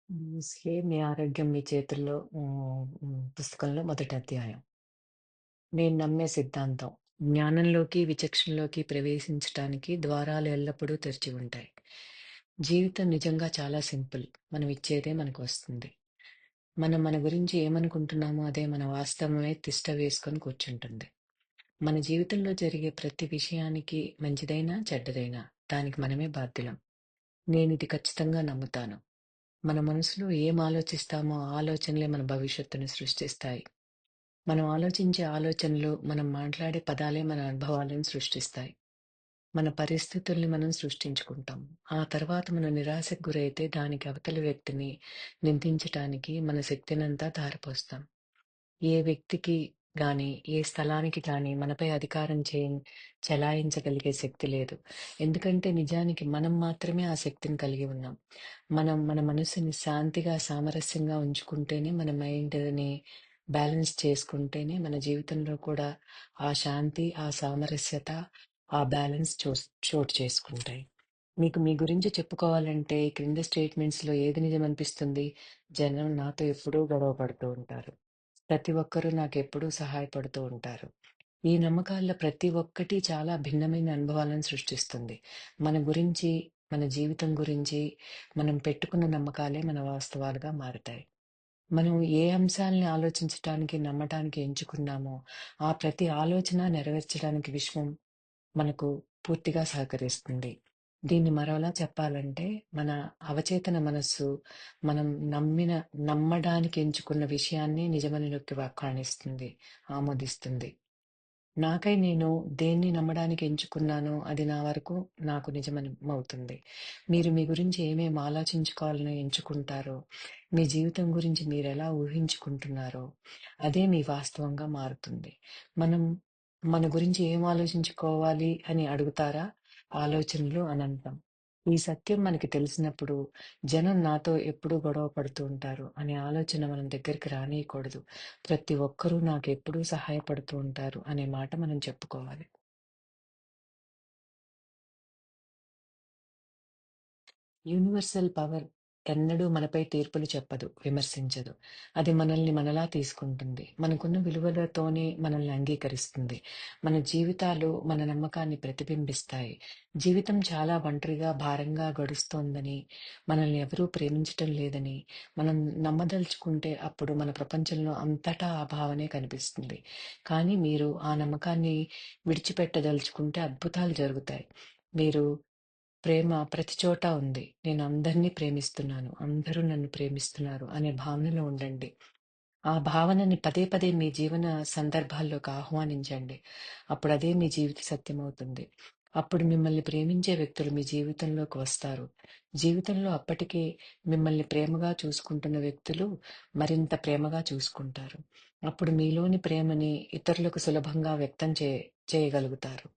మీ ఆరోగ్యం మీ చేతుల్లో పుస్తకంలో మొదటి అధ్యాయం. నేను నమ్మే సిద్ధాంతం. జ్ఞానంలోకి, విచక్షణలోకి ప్రవేశించటానికి ద్వారాలు ఎల్లప్పుడూ తెరిచి ఉంటాయి. జీవితం నిజంగా చాలా సింపుల్. మనం ఇచ్చేదే మనకు వస్తుంది. మనం మన గురించి ఏమనుకుంటున్నామో అదే మన వాస్తవమే తిష్ట వేసుకొని కూర్చుంటుంది. మన జీవితంలో జరిగే ప్రతి విషయానికి మంచిదైనా, చెడ్డదైనా దానికి మనమే బాధ్యులం. నేనిది ఖచ్చితంగా నమ్ముతాను. మన మనసులో ఏం ఆలోచిస్తామో ఆ ఆలోచనలే మన భవిష్యత్తును సృష్టిస్తాయి. మనం ఆలోచించే ఆలోచనలు, మనం మాట్లాడే పదాలే మన అనుభవాలను సృష్టిస్తాయి. మన పరిస్థితుల్ని మనం సృష్టించుకుంటాం. ఆ తర్వాత మనం నిరాశకు గురైతే దానికి అవతలి వ్యక్తిని నిందించటానికి మన శక్తినంతా ధారపోస్తాం. ఏ వ్యక్తికి గాని, ఏ స్థలానికి గాని మనపై అధికారం చెలాయించగలిగే శక్తి లేదు. ఎందుకంటే నిజానికి మనం మాత్రమే ఆ శక్తిని కలిగి ఉన్నాం. మనం మన మనసుని శాంతిగా, సామరస్యంగా ఉంచుకుంటేనే, మన మైండ్‌ని బ్యాలెన్స్ చేసుకుంటేనే మన జీవితంలో కూడా ఆ శాంతి, ఆ సామరస్యత, ఆ బ్యాలెన్స్ చోటు చేసుకుంటాయి. మీకు మీ గురించి చెప్పుకోవాలంటే ఈ క్రింది స్టేట్మెంట్స్‌లో ఏది నిజమనిపిస్తుంది? జనం నాతో ఎప్పుడూ గొడవ పడుతూ ఉంటారు. ప్రతి ఒక్కరూ నాకెప్పుడూ సహాయపడుతూ ఉంటారు. ఈ నమ్మకాల్లో ప్రతి ఒక్కటి చాలా భిన్నమైన అనుభవాలను సృష్టిస్తుంది. మన గురించి, మన జీవితం గురించి మనం పెట్టుకున్న నమ్మకాలే మన వాస్తవాలుగా మారతాయి. మనం ఏ అంశాల్ని ఆలోచించటానికి, నమ్మటానికి ఎంచుకున్నామో, ఆ ప్రతి ఆలోచన నెరవేర్చడానికి విశ్వం మనకు పూర్తిగా సహకరిస్తుంది. దీన్ని మరోలా చెప్పాలంటే, మన అవచేతన మనస్సు మనం నమ్మడానికి ఎంచుకున్న విషయాన్ని నిజమనిలోకి వ్యాఖ్యానిస్తుంది, ఆమోదిస్తుంది. నాకై నేను దేన్ని నమ్మడానికి ఎంచుకున్నానో అది నా వరకు నాకు నిజమవుతుంది. మీరు మీ గురించి ఏమేమి ఆలోచించుకోవాలని ఎంచుకుంటారో, మీ జీవితం గురించి మీరెలా ఊహించుకుంటున్నారో, అదే మీ వాస్తవంగా మారుతుంది. మనం మన గురించి ఏం ఆలోచించుకోవాలి అని అడుగుతారా? ఆలోచనలు అనంతం. ఈ సత్యం మనకి తెలిసినప్పుడు జనం నాతో ఎప్పుడూ గొడవ పడుతూ ఉంటారు అనే ఆలోచన మనం దగ్గరికి రానీయకూడదు. ప్రతి ఒక్కరూ నాకెప్పుడూ సహాయపడుతూ ఉంటారు అనే మాట మనం చెప్పుకోవాలి. యూనివర్సల్ పవర్ ఎన్నడూ మనపై తీర్పులు చెప్పదు, విమర్శించదు. అది మనల్ని మనలా తీసుకుంటుంది. మనకున్న విలువలతోనే మనల్ని అంగీకరిస్తుంది. మన జీవితాలు మన నమ్మకాన్ని ప్రతిబింబిస్తాయి. జీవితం చాలా ఒంటరిగా, భారంగా గడుస్తోందని, మనల్ని ఎవరూ ప్రేమించటం లేదని, మనం నమ్మదలుచుకుంటే అప్పుడు మన ప్రపంచంలో అంతటా ఆ భావనే కనిపిస్తుంది. కానీ మీరు ఆ నమ్మకాన్ని విడిచిపెట్టదలుచుకుంటే అద్భుతాలు జరుగుతాయి. మీరు ప్రేమ ప్రతి చోట ఉంది. నేను అందరినీ ప్రేమిస్తున్నాను. అందరూ నన్ను ప్రేమిస్తున్నారు అనే భావనలో ఉండండి. ఆ భావనని పదే పదే మీ జీవన సందర్భాల్లోకి ఆహ్వానించండి. అప్పుడదే మీ జీవిత సత్యమవుతుంది. అప్పుడు మిమ్మల్ని ప్రేమించే వ్యక్తులు మీ జీవితంలోకి వస్తారు. జీవితంలో అప్పటికే మిమ్మల్ని ప్రేమగా చూసుకుంటున్న వ్యక్తులు మరింత ప్రేమగా చూసుకుంటారు. అప్పుడు మీలోని ప్రేమని ఇతరులకు సులభంగా వ్యక్తం చేయగలుగుతారు.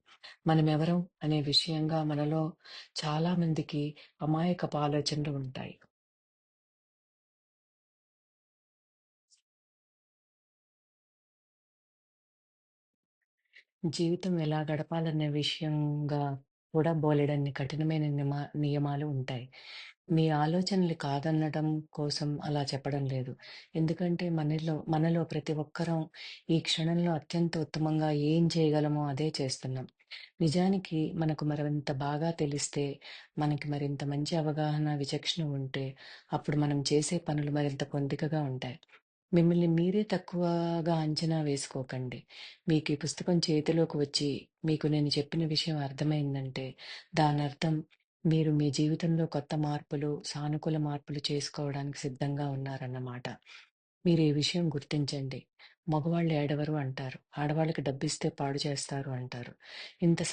మనమెవరం అనే విషయంగా మనలో చాలా మందికి అమాయకపు ఆలోచనలు ఉంటాయి. జీవితం ఎలా గడపాలనే విషయంగా కూడా బోలెడన్ని కఠినమైన నియమాలు ఉంటాయి. మీ ఆలోచనలు కాదనడం కోసం అలా చెప్పడం లేదు. ఎందుకంటే మనలో ప్రతి ఒక్కరం ఈ క్షణంలో అత్యంత ఉత్తమంగా ఏం చేయగలమో అదే చేస్తున్నాం. నిజానికి మనకు మరింత బాగా తెలిస్తే, మనకి మరింత మంచి అవగాహన, విచక్షణ ఉంటే, అప్పుడు మనం చేసే పనులు మరింత పొందికగా ఉంటాయి. మిమ్మల్ని మీరే తక్కువగా అంచనా వేసుకోకండి. మీకు ఈ పుస్తకం చేతిలోకి వచ్చి, మీకు నేను చెప్పిన విషయం అర్థమైందంటే, దానర్థం మీరు మీ జీవితంలో కొత్త మార్పులు, సానుకూల మార్పులు చేసుకోవడానికి సిద్ధంగా ఉన్నారన్నమాట. మీరు ఈ విషయం గుర్తించండి. మగవాళ్ళు ఏడవరు అంటారు. ఆడవాళ్ళకి డబ్బిస్తే పాడు చేస్తారు అంటారు. ఇంత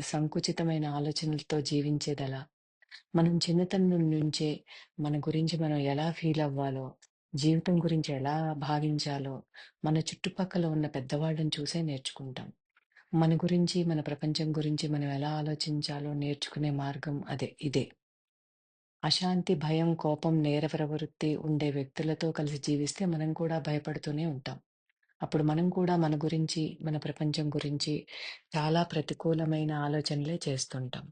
సంకుచితమైన ఆలోచనలతో జీవించేదెలా? మనం చిన్నతనం నుంచే మన గురించి మనం ఎలా ఫీల్ అవ్వాలో, జీవితం గురించి ఎలా భావించాలో, మన చుట్టుపక్కల ఉన్న పెద్దవాళ్ళని చూసే నేర్చుకుంటాం. మన గురించి, మన ప్రపంచం గురించి మనం ఎలా ఆలోచించాలో నేర్చుకునే మార్గం ఇదే. అశాంతి, భయం, కోపం, నేర ప్రవృత్తి ఉండే వ్యక్తులతో కలిసి జీవిస్తే మనం కూడా భయపడుతూనే ఉంటాం. అప్పుడు మనం కూడా మన గురించి, మన ప్రపంచం గురించి చాలా ప్రతికూలమైన ఆలోచనలే చేస్తుంటాం.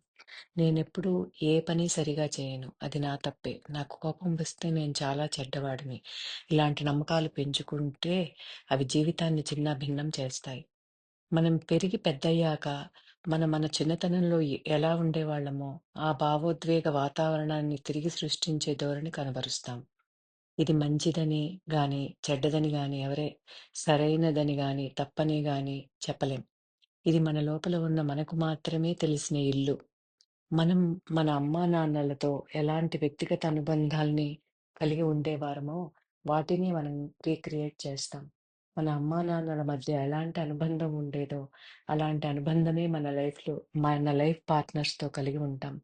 నేనెప్పుడూ ఏ పని సరిగా చేయను. అది నా తప్పే. నాకు కోపం వస్తే నేను చాలా చెడ్డవాడిని. ఇలాంటి నమ్మకాలు పెంచుకుంటే అవి జీవితాన్ని చిన్నాభిన్నం చేస్తాయి. మనం పెరిగి పెద్దయ్యాక మన చిన్నతనంలో ఎలా ఉండేవాళ్ళమో, ఆ భావోద్వేగ వాతావరణాన్ని తిరిగి సృష్టించే ధోరణి కనబరుస్తాం. ఇది మంచిదని గాని, చెడ్డదని గాని, సరైనదని గాని, తప్పని గాని చెప్పలేం. ఇది మన లోపల ఉన్న మనకు మాత్రమే తెలిసిన ఇల్లు. మనం మన అమ్మానాన్నలతో ఎలాంటి వ్యక్తిగత అనుబంధాల్ని కలిగి ఉండేవారమో, వాటిని మనం రీక్రియేట్ చేస్తాం. మన అమ్మానాన్నల మధ్య ఎలాంటి అనుబంధం ఉండేదో, అలాంటి అనుబంధమే మన లైఫ్ పార్ట్నర్స్‌తో కలిగి ఉంటాం.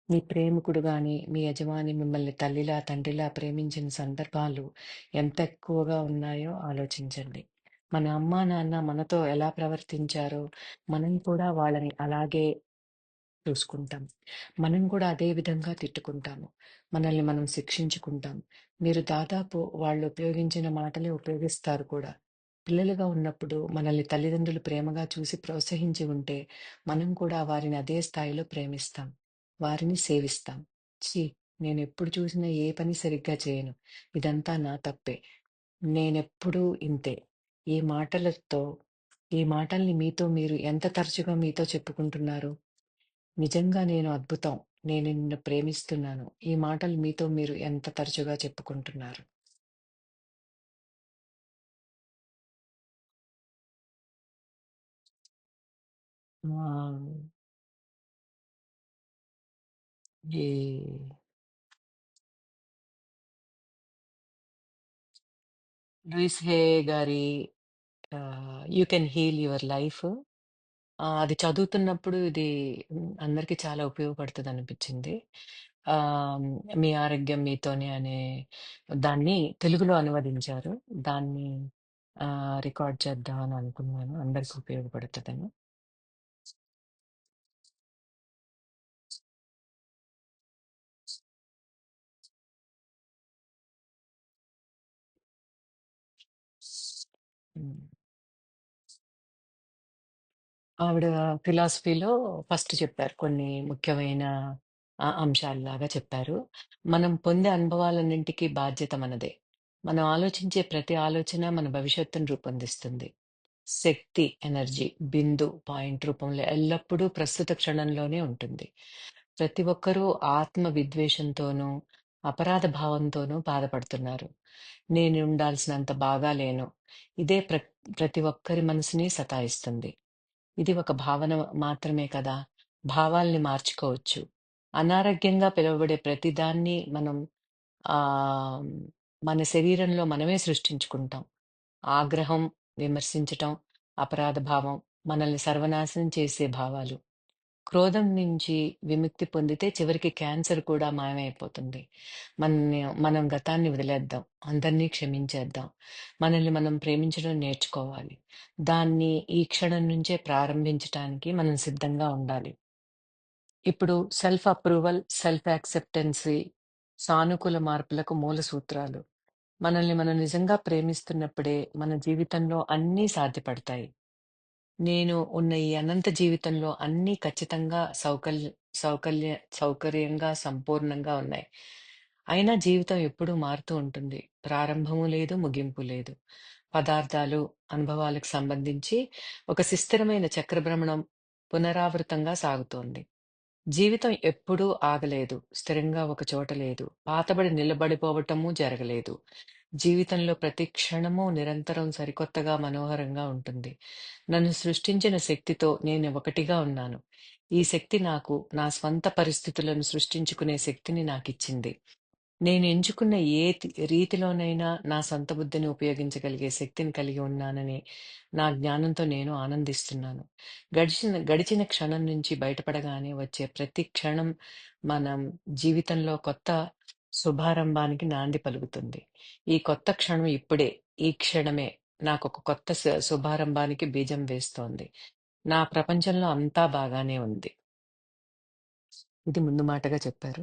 మీ ప్రేమికుడు గాని, మీ యజమాని మిమ్మల్ని తల్లిలా, తండ్రిలా ప్రేమించిన సందర్భాలు ఎంత ఎక్కువగా ఉన్నాయో ఆలోచించండి. మన అమ్మా, నాన్న మనతో ఎలా ప్రవర్తించారో, మనం కూడా వాళ్ళని అలాగే చూసుకుంటాం. మనం కూడా అదే విధంగా తిట్టుకుంటాము. మనల్ని మనం శిక్షించుకుంటాం. మీరు దాదాపు వాళ్ళు ఉపయోగించిన మాటలే ఉపయోగిస్తారు కూడా. పిల్లలుగా ఉన్నప్పుడు మనల్ని తల్లిదండ్రులు ప్రేమగా చూసి ప్రోత్సహించి ఉంటే, మనం కూడా వారిని అదే స్థాయిలో ప్రేమిస్తాం. వారిని సేవిస్తాం. ఛీ! నేనెప్పుడు చూసినా ఏ పని సరిగ్గా చేయను. ఇదంతా నా తప్పే. నేనెప్పుడూ ఇంతే. ఈ మాటలతో ఈ మాటల్ని మీతో మీరు ఎంత తరచుగా మీతో చెప్పుకుంటున్నారు? నిజంగా నేను అద్భుతం. నేను నిన్ను ప్రేమిస్తున్నాను. ఈ మాటలు మీతో మీరు ఎంత తరచుగా చెప్పుకుంటున్నారు? ఆ! ఈ లూయిస్ హే గారి 'you can heal your life' అది చదువుతున్నప్పుడు ఇది అందరికీ చాలా ఉపయోగపడుతదనిపించింది. ఆహ్, 'మీ ఆరోగ్యం మీతోనే' అనే దాన్ని తెలుగులో అనువదించారు. దాన్ని రికార్డ్ చేద్దామని అనుకున్నాను. అందరికి ఉపయోగపడుతదని. హ్మ్. ఆవిడ ఫిలాసఫీలో ఫస్ట్ చెప్పారు. కొన్ని ముఖ్యమైన అంశాల్లాగా చెప్పారు. మనం పొందే అనుభవాలన్నింటికి బాధ్యత మనదే. మనం ఆలోచించే ప్రతి ఆలోచన మన భవిష్యత్తును రూపొందిస్తుంది. శక్తి, ఎనర్జీ, బిందు, పాయింట్ రూపంలో ఎల్లప్పుడూ ప్రస్తుత క్షణంలోనే ఉంటుంది. ప్రతి ఒక్కరూ ఆత్మ విద్వేషంతోనూ, అపరాధ భావంతోనూ బాధపడుతున్నారు. నేను ఉండాల్సినంత బాగా లేను. ఇదే ప్రతి ఒక్కరి మనసుని సతాయిస్తుంది. ఇది ఒక భావన మాత్రమే కదా! భావాల్ని మార్చుకోవచ్చు. అనారోగ్యంగా పిలువబడే ప్రతిదాన్ని మనం ఆహ్, మన శరీరంలో మనమే సృష్టించుకుంటాం. ఆగ్రహం, విమర్శించటం, అపరాధ భావం మనల్ని సర్వనాశనం చేసే భావాలు. క్రోధం నుంచి విముక్తి పొందితే చివరికి క్యాన్సర్ కూడా మాయమైపోతుంది. మనం గతాన్ని వదిలేద్దాం. అందరినీ క్షమించేద్దాం. మనల్ని మనం ప్రేమించడం నేర్చుకోవాలి. దాన్ని ఈ క్షణం నుంచే ప్రారంభించటానికి మనం సిద్ధంగా ఉండాలి. ఇప్పుడు సెల్ఫ్ అప్రూవల్, సెల్ఫ్ యాక్సెప్టెన్సీ, సానుకూల మార్పులకు మూల సూత్రాలు. మనల్ని మనం నిజంగా ప్రేమిస్తున్నప్పుడే మన జీవితంలో అన్నీ సాధ్యపడతాయి. నేను ఉన్న ఈ అనంత జీవితంలో అన్నీ ఖచ్చితంగా సౌకల్య సౌకర్యంగా, సంపూర్ణంగా ఉన్నాయి. అయినా జీవితం ఎప్పుడూ మారుతూ ఉంటుంది. ప్రారంభము లేదు, ముగింపు లేదు. పదార్థాలు, అనుభవాలకు సంబంధించి ఒక సుస్థిరమైన చక్రభ్రమణం పునరావృతంగా సాగుతోంది. జీవితం ఎప్పుడూ ఆగలేదు. స్థిరంగా ఒక చోట లేదు. పాతబడి నిలబడిపోవటమూ జరగలేదు. జీవితంలో ప్రతి క్షణము నిరంతరం సరికొత్తగా, మనోహరంగా ఉంటుంది. నన్ను సృష్టించిన శక్తితో నేను ఒకటిగా ఉన్నాను. ఈ శక్తి నాకు నా స్వంత పరిస్థితులను సృష్టించుకునే శక్తిని నాకిచ్చింది. నేను ఎంచుకున్న రీతిలోనైనా నా సొంత బుద్ధిని ఉపయోగించగలిగే శక్తిని కలిగి ఉన్నానని నా జ్ఞానంతో నేను ఆనందిస్తున్నాను. గడిచిన క్షణం నుంచి బయటపడగానే వచ్చే ప్రతి క్షణం మనం జీవితంలో కొత్త శుభారంభానికి నాంది పలుకుతుంది. ఈ కొత్త క్షణం ఇప్పుడే, ఈ క్షణమే నాకొక కొత్త శుభారంభానికి బీజం వేస్తోంది. నా ప్రపంచంలో అంతా బాగానే ఉంది. ఇది ముందు మాటగా చెప్పారు.